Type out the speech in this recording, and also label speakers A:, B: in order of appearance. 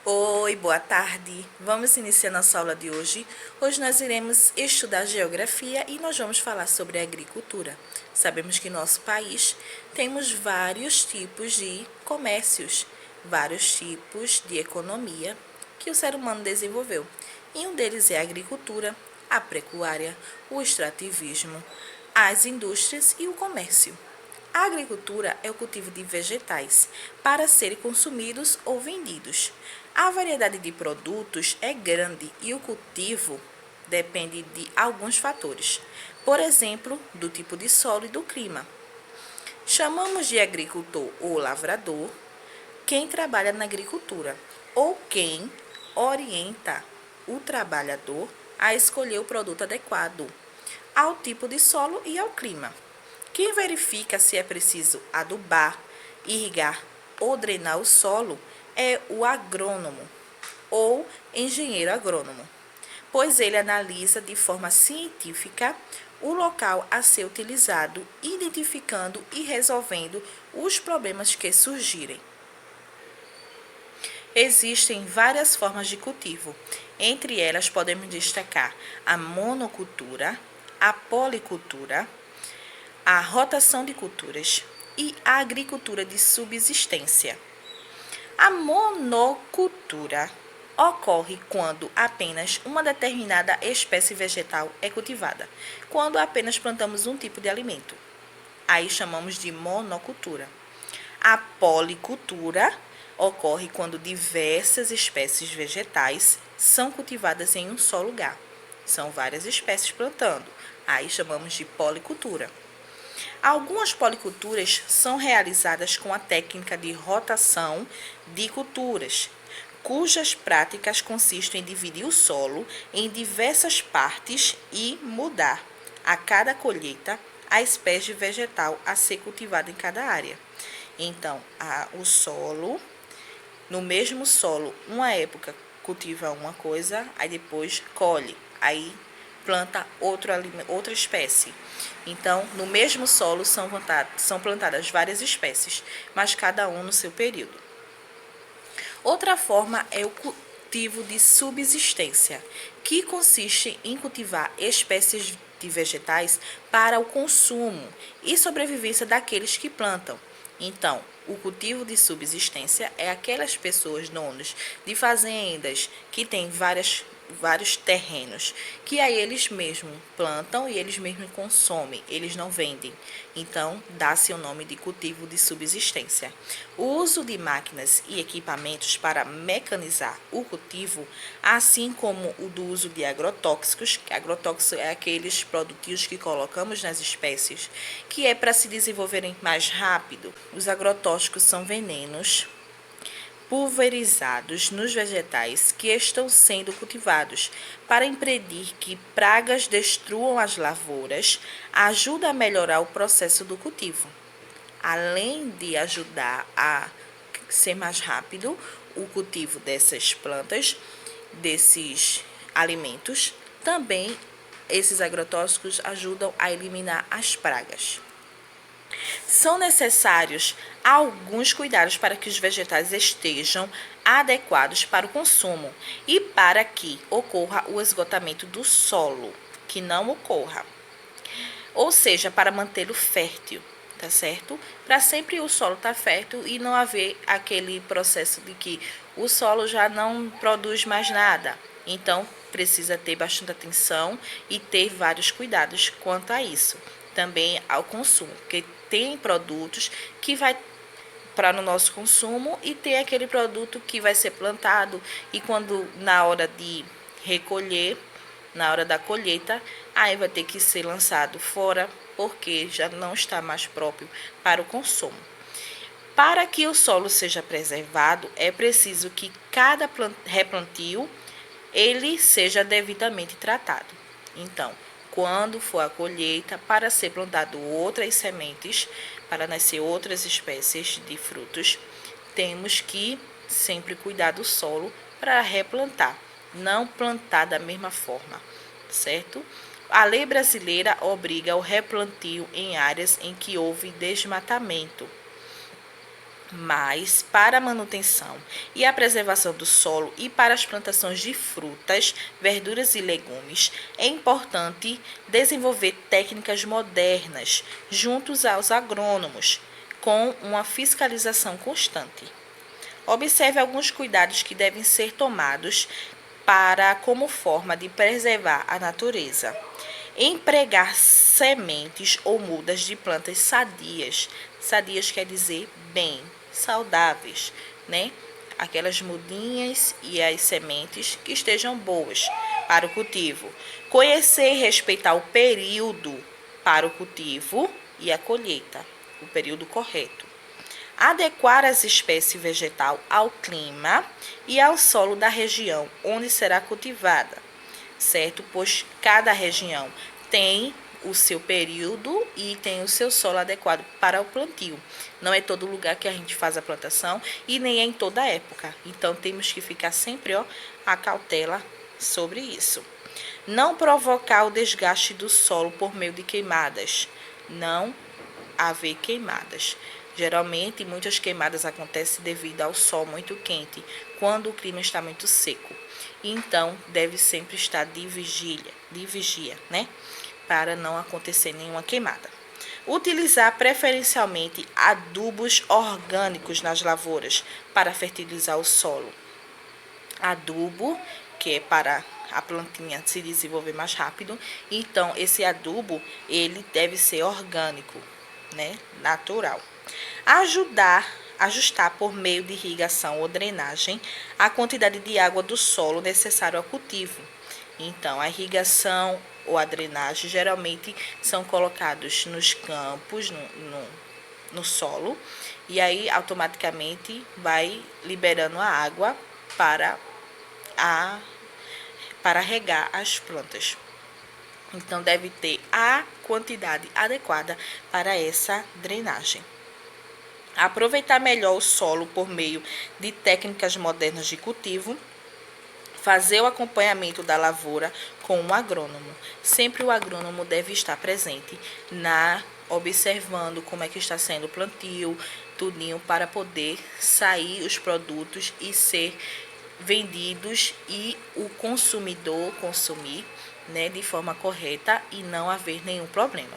A: Oi, boa tarde. Vamos iniciar nossa aula de hoje. Hoje nós iremos estudar geografia e nós vamos falar sobre agricultura. Sabemos que em nosso país temos vários tipos de comércios, vários tipos de economia que o ser humano desenvolveu. E um deles é a agricultura, a pecuária, o extrativismo, as indústrias e o comércio. A agricultura é o cultivo de vegetais para serem consumidos ou vendidos. A variedade de produtos é grande e o cultivo depende de alguns fatores, por exemplo, do tipo de solo e do clima. Chamamos de agricultor ou lavrador quem trabalha na agricultura ou quem orienta o trabalhador a escolher o produto adequado ao tipo de solo e ao clima. Quem verifica se é preciso adubar, irrigar ou drenar o solo é o agrônomo ou engenheiro agrônomo, pois ele analisa de forma científica o local a ser utilizado, identificando e resolvendo os problemas que surgirem. Existem várias formas de cultivo. Entre elas podemos destacar a monocultura, a policultura, a rotação de culturas e a agricultura de subsistência. A monocultura ocorre quando apenas uma determinada espécie vegetal é cultivada, quando apenas plantamos um tipo de alimento. Aí chamamos de monocultura. A policultura ocorre quando diversas espécies vegetais são cultivadas em um só lugar. São várias espécies plantando. Aí chamamos de policultura. Algumas policulturas são realizadas com a técnica de rotação de culturas, cujas práticas consistem em dividir o solo em diversas partes e mudar, a cada colheita, a espécie vegetal a ser cultivada em cada área. Então, o solo, no mesmo solo, uma época cultiva uma coisa, aí depois colhe, aí planta outra espécie. Então, no mesmo solo são plantadas várias espécies, mas cada um no seu período. Outra forma é o cultivo de subsistência, que consiste em cultivar espécies de vegetais para o consumo e sobrevivência daqueles que plantam. Então, o cultivo de subsistência é aquelas pessoas donas de fazendas que têm vários terrenos, que aí eles mesmos plantam e eles mesmos consomem, eles não vendem. Então, dá-se o nome de cultivo de subsistência. O uso de máquinas e equipamentos para mecanizar o cultivo, assim como o do uso de agrotóxicos, que agrotóxicos é aqueles produtos que colocamos nas espécies, que é para se desenvolverem mais rápido. Os agrotóxicos são venenos pulverizados nos vegetais que estão sendo cultivados para impedir que pragas destruam as lavouras, ajuda a melhorar o processo do cultivo. Além de ajudar a ser mais rápido o cultivo dessas plantas, desses alimentos, também esses agrotóxicos ajudam a eliminar as pragas. São necessários alguns cuidados para que os vegetais estejam adequados para o consumo e para que ocorra o esgotamento do solo, que não ocorra. Ou seja, para mantê-lo fértil, tá certo? Para sempre o solo estar fértil e não haver aquele processo de que o solo já não produz mais nada. Então, precisa ter bastante atenção e ter vários cuidados quanto a isso. Também ao consumo, porque tem produtos que vai para no nosso consumo e tem aquele produto que vai ser plantado e quando na hora de recolher, na hora da colheita, aí vai ter que ser lançado fora porque já não está mais próprio para o consumo. Para que o solo seja preservado, é preciso que cada replantio ele seja devidamente tratado. Então, quando for a colheita, para ser plantado outras sementes, para nascer outras espécies de frutos, temos que sempre cuidar do solo para replantar, não plantar da mesma forma, certo? A lei brasileira obriga o replantio em áreas em que houve desmatamento. Mas, para a manutenção e a preservação do solo e para as plantações de frutas, verduras e legumes, é importante desenvolver técnicas modernas juntos aos agrônomos, com uma fiscalização constante. Observe alguns cuidados que devem ser tomados como forma de preservar a natureza. Empregar sementes ou mudas de plantas sadias. Sadias quer dizer bem, saudáveis, né? Aquelas mudinhas e as sementes que estejam boas para o cultivo. Conhecer e respeitar o período para o cultivo e a colheita, o período correto. Adequar as espécies vegetal ao clima e ao solo da região onde será cultivada, certo? Pois cada região tem o seu período e tem o seu solo adequado para o plantio. Não é todo lugar que a gente faz a plantação e nem é em toda época. Então temos que ficar sempre a cautela sobre isso. Não provocar o desgaste do solo por meio de queimadas. Não haver queimadas. Geralmente, muitas queimadas acontecem devido ao sol muito quente, quando o clima está muito seco. Então, deve sempre estar de vigia, né? Para não acontecer nenhuma queimada. Utilizar preferencialmente adubos orgânicos nas lavouras para fertilizar o solo. Adubo, que é para a plantinha se desenvolver mais rápido. Então, esse adubo, ele deve ser orgânico, né? Natural. Ajustar por meio de irrigação ou drenagem a quantidade de água do solo necessário ao cultivo. Então, a irrigação ou a drenagem geralmente são colocados nos campos, no solo, e aí automaticamente vai liberando a água para regar as plantas. Então, deve ter a quantidade adequada para essa drenagem. Aproveitar melhor o solo por meio de técnicas modernas de cultivo. Fazer o acompanhamento da lavoura com um agrônomo. Sempre o agrônomo deve estar presente observando como é que está sendo o plantio, tudinho, para poder sair os produtos e ser vendidos e o consumidor consumir, né, de forma correta e não haver nenhum problema.